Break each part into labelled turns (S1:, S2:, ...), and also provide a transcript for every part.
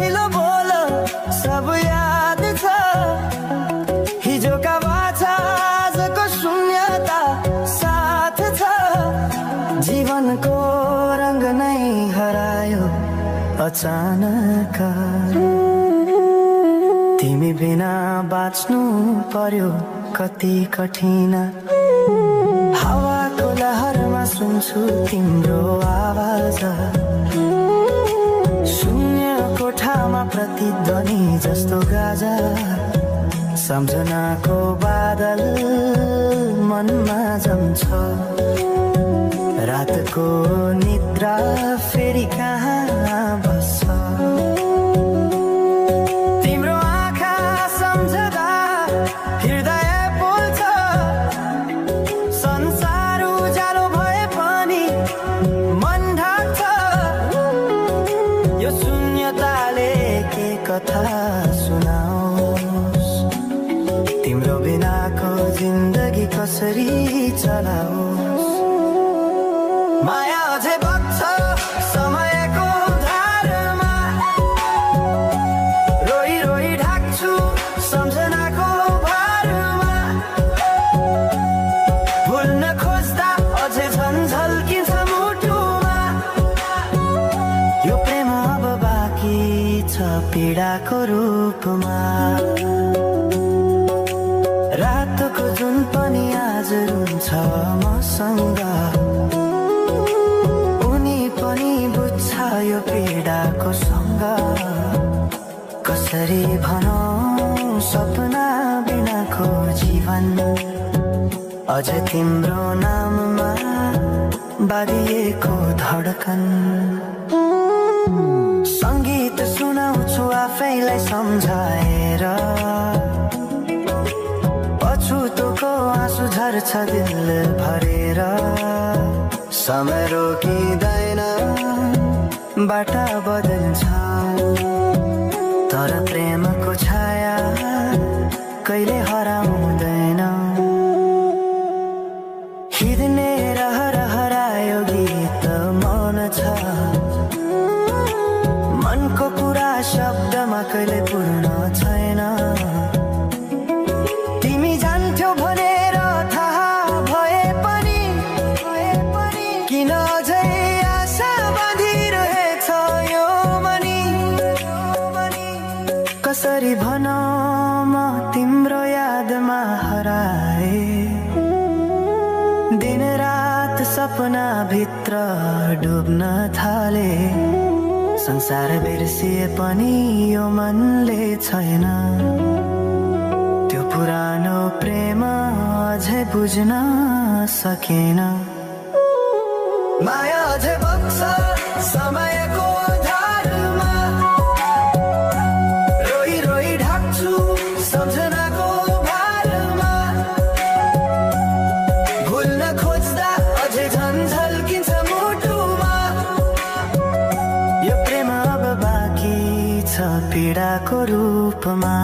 S1: पहिलो बोल सब याद छ हिजोका बाछा आजको शून्यता साथ छ जीवनको रंग नै हरायो अचानक तिमी बिना बाँच्नु पर्यो कति कठिन हावाको लहरमा सुन्छु तिम्रो आवाज शून्य कोठामा प्रतिध्वनि जस्तो गाजा सम्झनाको बादल मनमा जम्छ रातको निद्रा फेरि कहाँ बस्छ तिम्रो आँखा सम्झदा हृदय बोल्छ संसार उज्यालो भए पनि मन ढाक्छ यो शून्यताले के कथा सुनाओस् तिम्रो बिनाको जिन्दगी कसरी चलाओस् माया अझै बग्छ समयको धारमा रोई रोई ढाक्छु सम्झनाको भारमा भुल्न खोज्दा अझै झल्किन्छ मुटुमा यो प्रेम अब बाँकी छ पीडाको रूपमा रातको जुन पनि आज रुन्छ मसँग यो पीडाको सँग कसरी भनौं सपना बिनाको जीवन अझ तिम्रो नाममा बाँधिएको धडकन संगीत सुनाउँछु आफैलाई सम्झाएर पछुतोको आँसु झर्छ दिल भरेर समय रोकिँदैन बाटा बदल्छ तर प्रेमको छाया कहिले हराउँदैन हिँड्ने रहर हरायो गीत मौन छ मनको कुरा शब्दमा कहिले पूर्ण छैन तिमी जान्थ्यौ भनेर थाहा भए पनि किन अझै आशा बाँधिरहेछ यो मनी कसरी भनौं म तिम्रो यादमा हराए दिन रात सपना भित्र डुब्न थाले संसार बिर्सिए पनि यो मनले छैन त्यो पुरानो प्रेम अझै बुझ्न सकेन माया अझै बग्छ समयको धारमा रोई रोई ढाक्छु सम्झनाको भारमा भुल्न खोज्दा अझै झल्किन्छ मुटुमा यो प्रेम अब बाँकी छ पीडाको रूपमा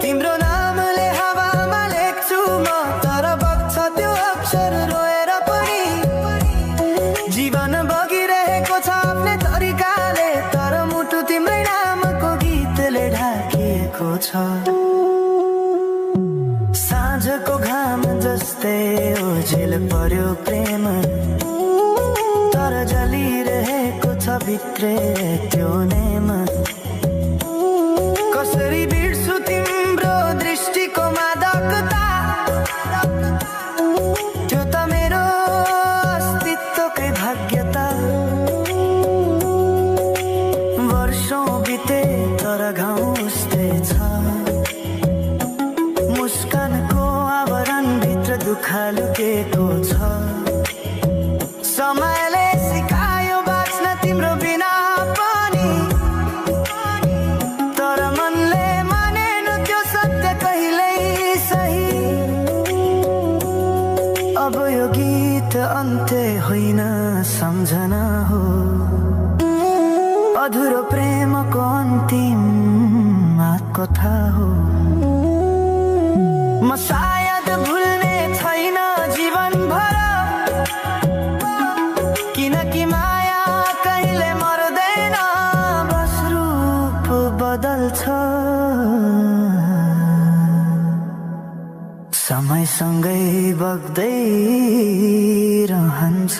S1: तिम्रो नामले हावामा लेख्छु म तर बग्छ त्यो अक्षर रोएर पनि जीवन बगिरहेको छ आफ्नै तरिकाले तर मुटु तिम्रै नामको गीतले ढाकिएको छ साँझको घाम जस्तै ओझेल पर्यो प्रेम तर जलिरहेको छ भित्रै त्यो नेम कसरी बिर्सु तिम्रो दृष्टिको मादकता त्यो त मेरो अस्तित्वकै भाग्यता वर्षौं बिते तर घाउ उस्तै छ मुस्कानको आवरण भित्र दुःख लुकेको छ समयले सिकायो बाँच्न तिम्रो बिना पनि तर मनले मानेन त्यो सत्य कहिल्यै सही अब यो गीत अन्त्य होइन सम्झना हो अधुरो प्रेमको अन्तिम कथा हो म सायद भुल्ने छैन जीवन भर किनकि माया कहिले मर्दैन सँगै बग्दै रहन्छ।